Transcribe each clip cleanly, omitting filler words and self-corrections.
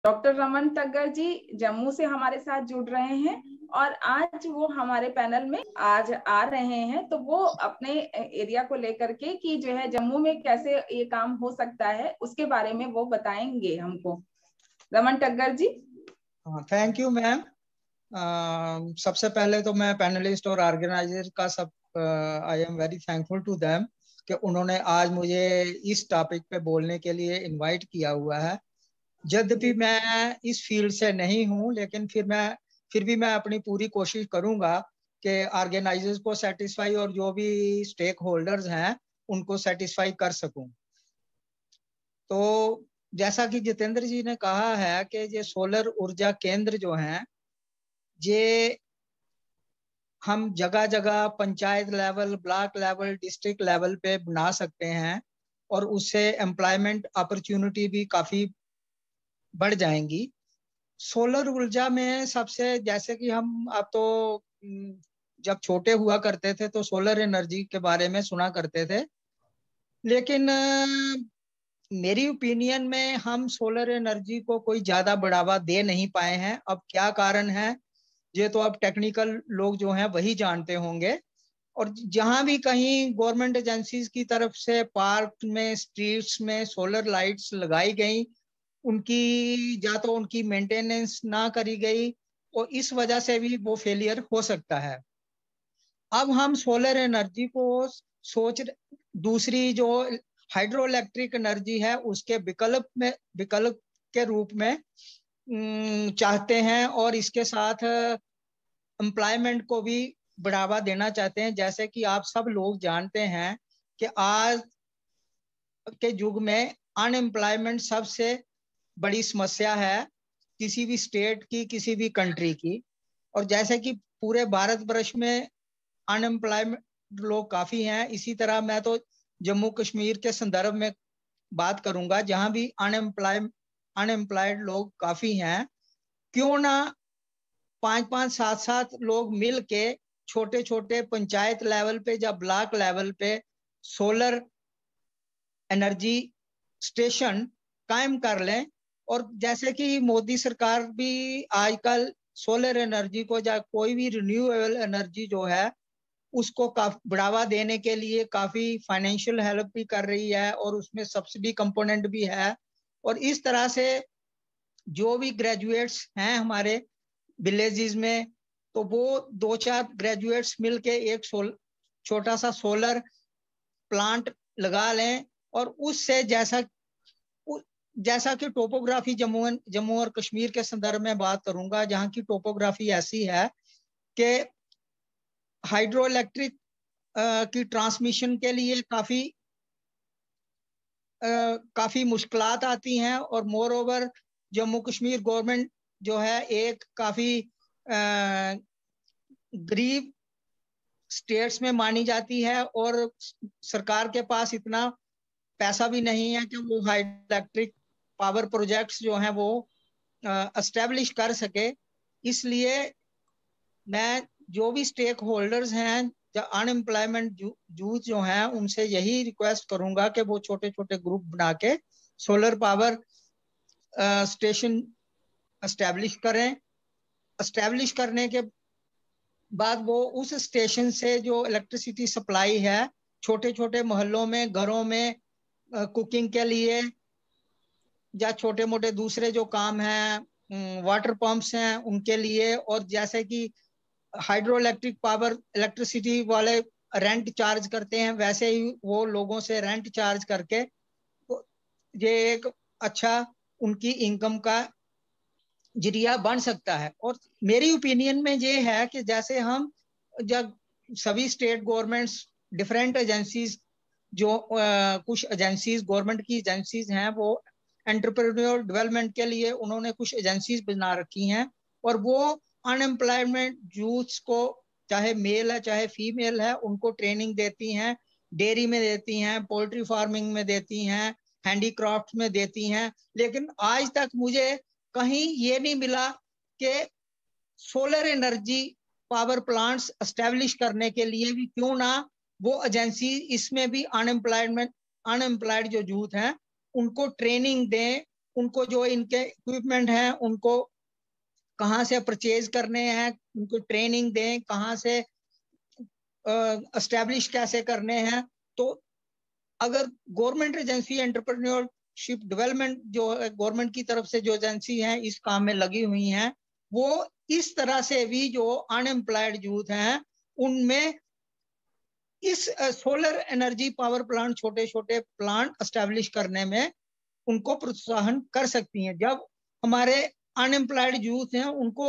Doctor Raman Taggar जी जम्मू से हमारे साथ जुड़ रहे हैं और आज वो हमारे पैनल में आज आ रहे हैं। तो वो अपने एरिया को लेकर के कि जो है जम्मू में कैसे ये काम हो सकता है उसके बारे में वो बताएंगे हमको। Raman Taggar ji. Thank you ma'am. सबसे पहले तो मैं पैनलिस्ट और ऑर्गेनाइजर का सब I am very thankful to them कि उन्होंने आज मुझे इस टॉपिक पे बोलने के लिए इनवाइट किया हुआ है। यद्यपि मैं इस फील्ड से नहीं हूं, लेकिन फिर भी मैं अपनी पूरी कोशिश करूंगा कि ऑर्गेनाइजर्स को सेटिस्फाई और जो भी स्टेक होल्डर्स हैं उनको सेटिस्फाई कर सकूं। तो जैसा कि जितेंद्र जी ने कहा है कि ये सोलर ऊर्जा केंद्र जो हैं ये हम जगह जगह panchayat level, block level, district level पे बना सकते हैं और उससे एम्प्लॉयमेंट अपॉर्चुनिटी भी काफी बढ़ जाएंगी। सोलर ऊर्जा में सबसे, जैसे कि हम अब तो जब छोटे हुआ करते थे तो सोलर एनर्जी के बारे में सुना करते थे, लेकिन मेरी ओपिनियन में हम सोलर एनर्जी को कोई ज्यादा बढ़ावा दे नहीं पाए हैं। अब क्या कारण है ये तो अब टेक्निकल लोग जो हैं वही जानते होंगे। और जहां भी कहीं गवर्नमेंट एजेंसीज की तरफ से पार्क में, स्ट्रीट्स में सोलर लाइट्स लगाई गई, उनकी या तो उनकी मेंटेनेंस ना करी गई और इस वजह से भी वो फेलियर हो सकता है। अब हम सोलर एनर्जी को सोच दूसरी जो हाइड्रो इलेक्ट्रिक एनर्जी है उसके विकल्प के रूप में चाहते हैं और इसके साथ एम्प्लॉयमेंट को भी बढ़ावा देना चाहते हैं। जैसे कि आप सब लोग जानते हैं कि आज के युग में अनएम्प्लॉयमेंट सबसे बड़ी समस्या है किसी भी स्टेट की, किसी भी कंट्री की। और जैसे कि पूरे भारतवर्ष में अनएम्प्लॉयमेंट लोग काफी हैं, इसी तरह मैं तो जम्मू कश्मीर के संदर्भ में बात करूंगा जहां भी अनएम्प्लॉयड लोग काफी हैं। क्यों ना 5-5, 7-7 लोग मिल के छोटे छोटे पंचायत लेवल पे या ब्लॉक लेवल पे सोलर एनर्जी स्टेशन कायम कर लें। और जैसे कि मोदी सरकार भी आजकल सोलर एनर्जी को या कोई भी रिन्यूएबल एनर्जी जो है उसको काफी बढ़ावा देने के लिए काफी फाइनेंशियल हेल्प भी कर रही है और उसमें सब्सिडी कंपोनेंट भी है। और इस तरह से जो भी ग्रेजुएट्स हैं हमारे विलेजेस में, तो वो 2-4 ग्रेजुएट्स मिलके एक छोटा सा सोलर प्लांट लगा लें। और उससे जैसा कि टोपोग्राफी जम्मू और कश्मीर के संदर्भ में बात करूंगा, जहां की टोपोग्राफी ऐसी है कि हाइड्रो इलेक्ट्रिक की ट्रांसमिशन के लिए काफी मुश्किलात आती हैं। और more over Jammu Kashmir government जो है एक काफी गरीब स्टेट्स में मानी जाती है और सरकार के पास इतना पैसा भी नहीं है कि वो हाइड्रो इलेक्ट्रिक पावर प्रोजेक्ट्स जो हैं वो एस्टेब्लिश कर सके। इसलिए मैं जो भी स्टेक होल्डर्स हैं, अनएम्प्लॉयमेंट यूथ जो हैं, उनसे यही रिक्वेस्ट करूंगा कि वो छोटे छोटे ग्रुप बना के सोलर पावर स्टेशन एस्टेब्लिश करें। एस्टेब्लिश करने के बाद वो उस स्टेशन से जो इलेक्ट्रिसिटी सप्लाई है छोटे छोटे मोहल्लों में, घरों में कुकिंग के लिए या छोटे मोटे दूसरे जो काम हैं, वाटर पंप्स हैं उनके लिए, और जैसे कि हाइड्रो इलेक्ट्रिक पावर इलेक्ट्रिसिटी वाले रेंट चार्ज करते हैं वैसे ही वो लोगों से रेंट चार्ज करके ये एक अच्छा उनकी इनकम का जरिया बन सकता है। और मेरी ओपिनियन में ये है कि जैसे हम जब सभी स्टेट गवर्नमेंट्स डिफरेंट एजेंसीज जो कुछ एजेंसीज गवर्नमेंट की एजेंसीज हैं वो एंटरप्रेन्योर डेवलपमेंट के लिए उन्होंने कुछ एजेंसीज बना रखी हैं और वो अनएम्प्लॉयमेंट यूथ्स को, चाहे मेल है चाहे फीमेल है, उनको ट्रेनिंग देती हैं। डेयरी में देती हैं, पोल्ट्री फार्मिंग में देती हैं, हैंडीक्राफ्ट में देती हैं। लेकिन आज तक मुझे कहीं ये नहीं मिला कि solar energy power plants establish करने के लिए भी क्यों ना वो एजेंसी इसमें भी अनएम्प्लॉयड जो यूथ हैं उनको ट्रेनिंग दें, उनको जो इनके इक्विपमेंट हैं उनको कहाँ से परचेज करने हैं, उनको ट्रेनिंग दें, कहाँ से एस्टेब्लिश कैसे करने हैं। तो अगर गवर्नमेंट एजेंसी एंटरप्रेन्योरशिप डेवलपमेंट जो है गवर्नमेंट की तरफ से जो एजेंसी हैं इस काम में लगी हुई हैं, वो इस तरह से भी जो अनएम्प्लॉयड यूथ हैं उनमें इस सोलर एनर्जी पावर प्लांट, छोटे छोटे प्लांट एस्टेब्लिश करने में उनको प्रोत्साहन कर सकती हैं। जब हमारे अनएम्प्लॉयड यूथ हैं उनको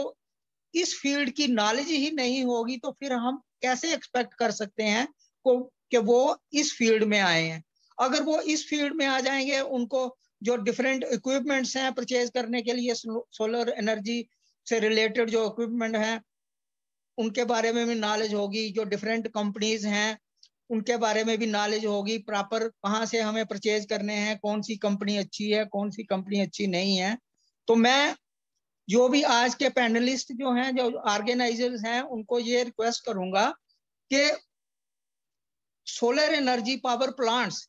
इस फील्ड की नॉलेज ही नहीं होगी तो फिर हम कैसे एक्सपेक्ट कर सकते हैं कि वो इस फील्ड में आए हैं। अगर वो इस फील्ड में आ जाएंगे, उनको जो डिफरेंट इक्विपमेंट्स हैं परचेज करने के लिए, सोलर एनर्जी से रिलेटेड जो इक्विपमेंट हैं उनके बारे में भी नॉलेज होगी, जो डिफरेंट कंपनीज हैं उनके बारे में भी नॉलेज होगी, प्रॉपर कहाँ से हमें परचेज करने हैं, कौन सी कंपनी अच्छी है, कौन सी कंपनी अच्छी नहीं है। तो मैं जो भी आज के पैनलिस्ट जो हैं, जो ऑर्गेनाइजर्स हैं, उनको ये रिक्वेस्ट करूंगा कि सोलर एनर्जी पावर प्लांट्स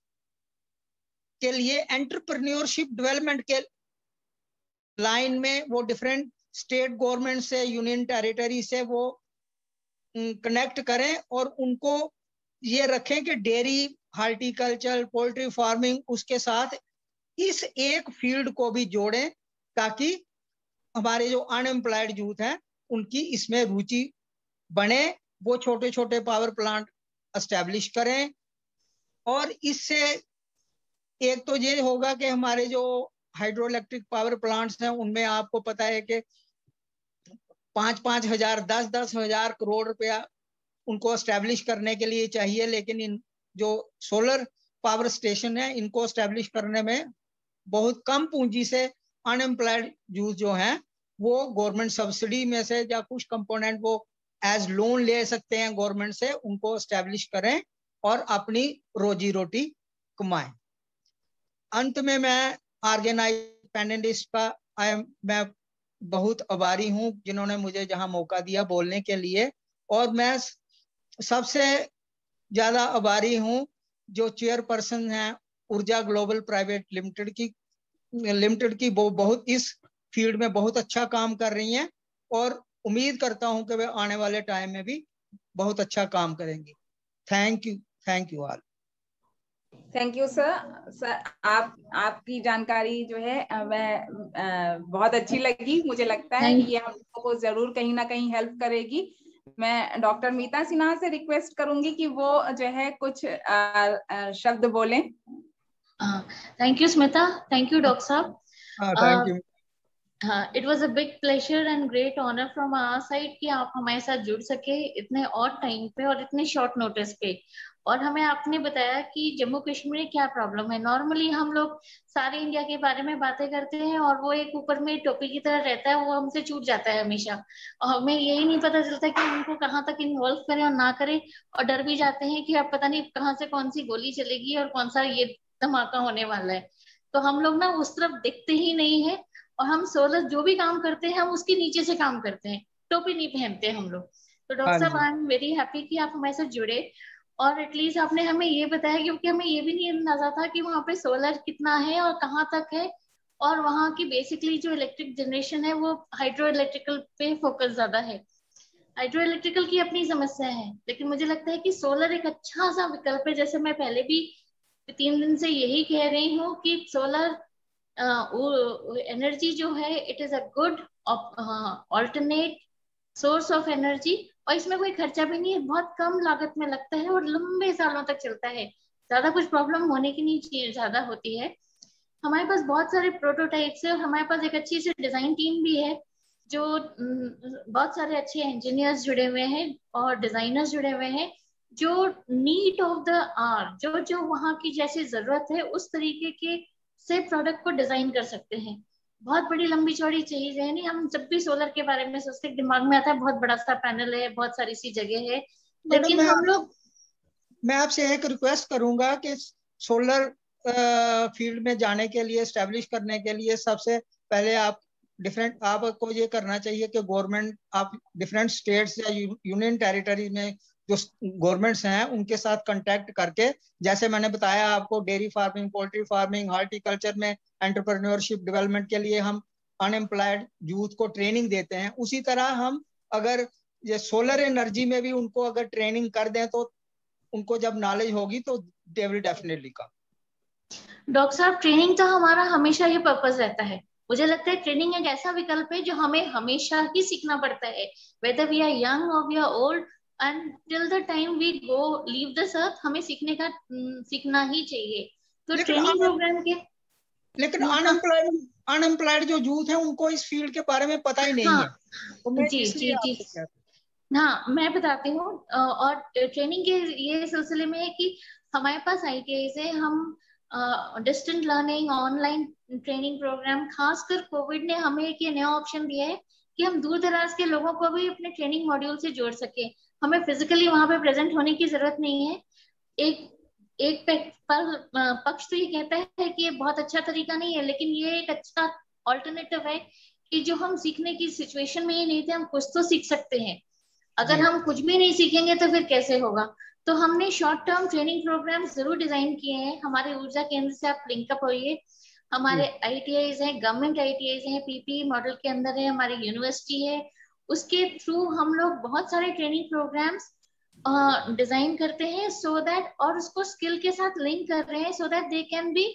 के लिए एंटरप्रेन्योरशिप डेवलपमेंट के लाइन में वो डिफरेंट स्टेट गवर्नमेंट से, यूनियन टेरिटरी से वो कनेक्ट करें और उनको ये रखें कि डेयरी, हार्टिकल्चर, पोल्ट्री फार्मिंग उसके साथ इस एक फील्ड को भी जोड़ें ताकि हमारे जो अनएम्प्लॉयड यूथ हैं उनकी इसमें रुचि बने, वो छोटे छोटे पावर प्लांट एस्टेब्लिश करें। और इससे एक तो ये होगा कि हमारे जो हाइड्रो इलेक्ट्रिक पावर प्लांट्स हैं उनमें आपको पता है कि 5-5 हजार, 10-10 हजार करोड़ रुपया उनको एस्टेब्लिश करने के लिए चाहिए, लेकिन इन जो सोलर पावर स्टेशन है इनको एस्टेब्लिश करने में बहुत कम पूंजी से अनएम्प्लॉयड यूथ जो हैं वो गवर्नमेंट सब्सिडी में से या कुछ कंपोनेंट वो एज लोन ले सकते हैं गवर्नमेंट से, उनको एस्टेब्लिश करें और अपनी रोजी रोटी कमाएं। अंत में मैं ऑर्गेनाइज पैनलिस्ट का मैं बहुत आभारी हूं जिन्होंने मुझे जहां मौका दिया बोलने के लिए, और मैं सबसे ज्यादा आभारी हूं जो चेयरपर्सन हैं ऊर्जा ग्लोबल प्राइवेट लिमिटेड की वो बहुत इस फील्ड में बहुत अच्छा काम कर रही हैं और उम्मीद करता हूं कि वे आने वाले टाइम में भी बहुत अच्छा काम करेंगी। Thank you all. Thank you sir. आपकी जानकारी जो है वह बहुत अच्छी लगी। मुझे लगता है कि ये हम लोगों को जरूर कहीं ना कहीं हेल्प करेगी। मैं डॉक्टर मीता सिन्हा से रिक्वेस्ट करूंगी कि वो जो है कुछ शब्द बोलें। Thank you Smita, thank you doctor साहब। Thank you. हाँ, it was a big pleasure and great honour from our side कि आप हमारे साथ जुड़ सके इतने और टाइम पे और इतने शॉर्ट नोटिस पे, और हमें आपने बताया कि जम्मू कश्मीर में क्या प्रॉब्लम है। नॉर्मली हम लोग सारे इंडिया के बारे में बातें करते हैं और वो एक ऊपर में टॉपिक की तरह रहता है, वो हमसे छूट जाता है हमेशा, और हमें यही नहीं पता चलता कि हम उनको कहाँ तक इन्वॉल्व करें और ना करें, और डर भी जाते हैं कि अब पता नहीं कहाँ से कौन सी गोली चलेगी और कौन सा ये धमाका होने वाला है। तो हम लोग ना उस तरफ देखते ही नहीं है, और हम सोलर जो भी काम करते हैं हम उसके नीचे से काम करते हैं, टोपी नहीं पहनते हम लोग। तो डॉक्टर साहब आई एम वेरी हैप्पी कि आप हमारे साथ जुड़े, और एटलीस्ट आपने हमें ये बताया, क्योंकि हमें ये भी नहीं अंदाजा था कि वहाँ पे सोलर कितना है और कहाँ तक है, और वहाँ की बेसिकली जो इलेक्ट्रिक जनरेशन है वो हाइड्रो इलेक्ट्रिकल पे फोकस ज्यादा है। हाइड्रो इलेक्ट्रिकल की अपनी समस्या है, लेकिन मुझे लगता है कि सोलर एक अच्छा सा विकल्प है। जैसे मैं पहले भी 3 दिन से यही कह रही हूँ कि सोलर एनर्जी जो है it is a good alternate source of energy, और इसमें कोई खर्चा भी नहीं है, बहुत कम लागत में लगता है और लंबे सालों तक चलता है। ज्यादा कुछ प्रॉब्लम होने की नहीं ज्यादा होती है। हमारे पास बहुत सारे प्रोटोटाइप्स है और हमारे पास एक अच्छी सी डिजाइन टीम भी है, जो बहुत सारे अच्छे इंजीनियर्स जुड़े हुए हैं और डिजाइनर्स जुड़े हुए हैं, जो नीड ऑफ द आर, जो जो वहाँ की जैसी जरूरत है उस तरीके के से प्रोडक्ट को डिजाइन कर सकते हैं। बहुत बड़ी लंबी चौड़ी चीज है नहीं। हम जब भी सोलर के बारे में सोचते दिमाग में आता है बहुत बड़ा सा पैनल है, बहुत सारी सी जगह है, लेकिन हम लोग, मैं आपसे एक रिक्वेस्ट करूंगा कि सोलर फील्ड में जाने के लिए, एस्टेब्लिश करने के लिए सबसे पहले आपको ये करना चाहिए कि गवर्नमेंट, आप डिफरेंट स्टेट्स या यूनियन टेरिटरी में जो गवर्नमेंट्स हैं उनके साथ कांटेक्ट करके, जैसे मैंने बताया आपको, dairy farming, poultry farming, horticulture में एंटरप्रेन्योरशिप डेवलपमेंट के लिए हम अनएम्प्लॉयड यूथ को ट्रेनिंग देते हैं। उसी तरह हम अगर ये सोलर एनर्जी में भी उनको अगर ट्रेनिंग कर दें तो उनको जब नॉलेज होगी तो they will definitely come. Doctor साहब, ट्रेनिंग तो हमारा हमेशा ही पर्पस रहता है। मुझे लगता है ट्रेनिंग एक ऐसा विकल्प है जो हमें हमेशा ही सीखना पड़ता है, वेदर वी आर यंग और we are old, and till the time we go leave this earth, हमें सीखना ही चाहिए। तो ट्रेनिंग प्रोग्राम के लेकिन अनएम्प्लॉयड जो यूथ है उनको इस फील्ड के बारे में पता ही नहीं है। तो मैं इसलिए आपको कहता हूं। हाँ, मैं बताती हूँ। और ट्रेनिंग के ये सिलसिले में है कि हमारे पास ITI से हम distant learning, online training program, खासकर कोविड ने हमें एक ये नया ऑप्शन दिया है कि हम दूर दराज के लोगों को भी अपने ट्रेनिंग मॉड्यूल से जोड़ सके। हमें फिजिकली वहां पे प्रेजेंट होने की जरूरत नहीं है। एक पक्ष तो ये कहता है कि ये बहुत अच्छा तरीका नहीं है, लेकिन ये एक अच्छा ऑल्टरनेटिव है कि जो हम सीखने की सिचुएशन में ही नहीं थे, हम कुछ तो सीख सकते हैं। अगर हम कुछ भी नहीं सीखेंगे तो फिर कैसे होगा। तो हमने शॉर्ट टर्म ट्रेनिंग प्रोग्राम जरूर डिजाइन किए हैं। हमारे ऊर्जा केंद्र से आप लिंकअप होइए। हमारे ITIs हैं, गवर्नमेंट ITIs हैं, PPE मॉडल के अंदर है, हमारी यूनिवर्सिटी है, उसके थ्रू हम लोग बहुत सारे ट्रेनिंग प्रोग्राम्स डिजाइन करते हैं सो दैट, और उसको स्किल के साथ लिंक कर रहे हैं so that they can be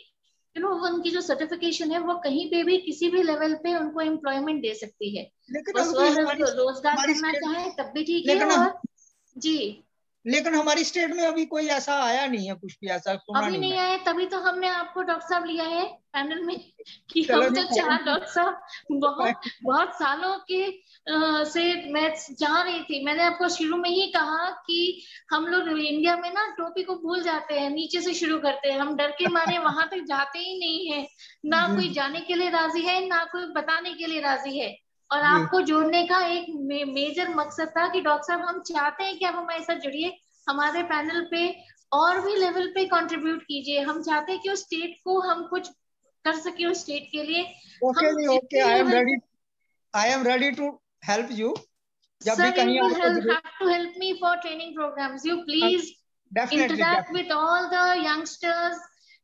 उनकी जो सर्टिफिकेशन है वो कहीं पे भी किसी भी लेवल पे उनको एम्प्लॉयमेंट दे सकती है। रोजगार करना चाहे तब भी ठीक है। और जी, लेकिन हमारी स्टेट में अभी कोई ऐसा आया नहीं है, कुछ भी ऐसा सुना अभी नहीं आया। तभी तो हमने आपको डॉक्टर साहब लिया है पैनल में कि हम तो 4 डॉक्टर साहब बहुत सालों के से मैं जा रही थी। मैंने आपको शुरू में ही कहा कि हम लोग इंडिया में ना टोपी को भूल जाते हैं, नीचे से शुरू करते हैं। हम डर के मारे वहां तक जाते ही नहीं है, ना कोई जाने के लिए राजी है, ना कोई बताने के लिए राजी है। और आपको जोड़ने का एक मेजर मकसद था कि डॉक्टर साहब हम चाहते हैं कि आप हमारे साथ जुड़िए, हमारे पैनल पे और भी लेवल पे कंट्रीब्यूट कीजिए। हम चाहते हैं कि उस स्टेट को हम कुछ कर सके, उस स्टेट के लिए। Okay, I am ready to help you. जब भी कहीं have to help me for training programs. You please interact with all the youngsters,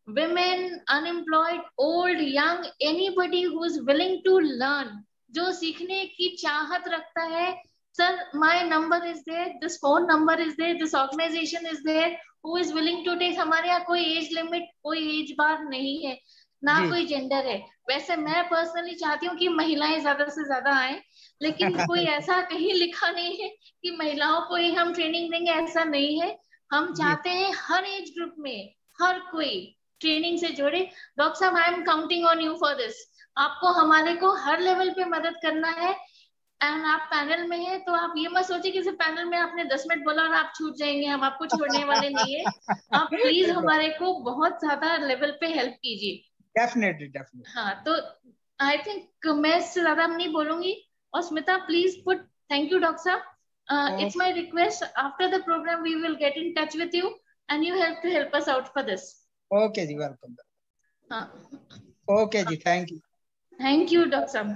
women, unemployed, old, young, anybody who is willing to learn, जो सीखने की चाहत रखता है। Sir, my number is there, this phone number is there, this organization is there, who is willing to take। हमारे यहाँ कोई age limit, कोई एज बार नहीं है, ना कोई जेंडर है। वैसे मैं पर्सनली चाहती हूँ कि महिलाएं ज्यादा से ज्यादा आए, लेकिन कोई ऐसा कहीं लिखा नहीं है कि महिलाओं को ही हम ट्रेनिंग देंगे, ऐसा नहीं है। हम चाहते हैं हर एज ग्रुप में हर कोई ट्रेनिंग से जुड़े। डॉक्टर साहब, I am counting on you for this. आपको हमारे को हर लेवल पे मदद करना है। एंड आप पैनल में हैं तो आप ये मत सोचिए कि सिर्फ पैनल में आपने 10 मिनट बोला और आप छूट जाएंगे। हम आपको छोड़ने वाले नहीं है। आप प्लीज हमारे को बहुत ज्यादा लेवल पे हेल्प कीजिए। डेफिनेटली। हाँ, तो आई थिंक मैं इससे ज्यादा नहीं बोलूंगी। और Smita, please put thank you doctor साहब। It's my request, after the programme we will get in touch with you and you have to help us out for this. Okay ji, welcome. हाँ, okay ji, thank you doctor साहब।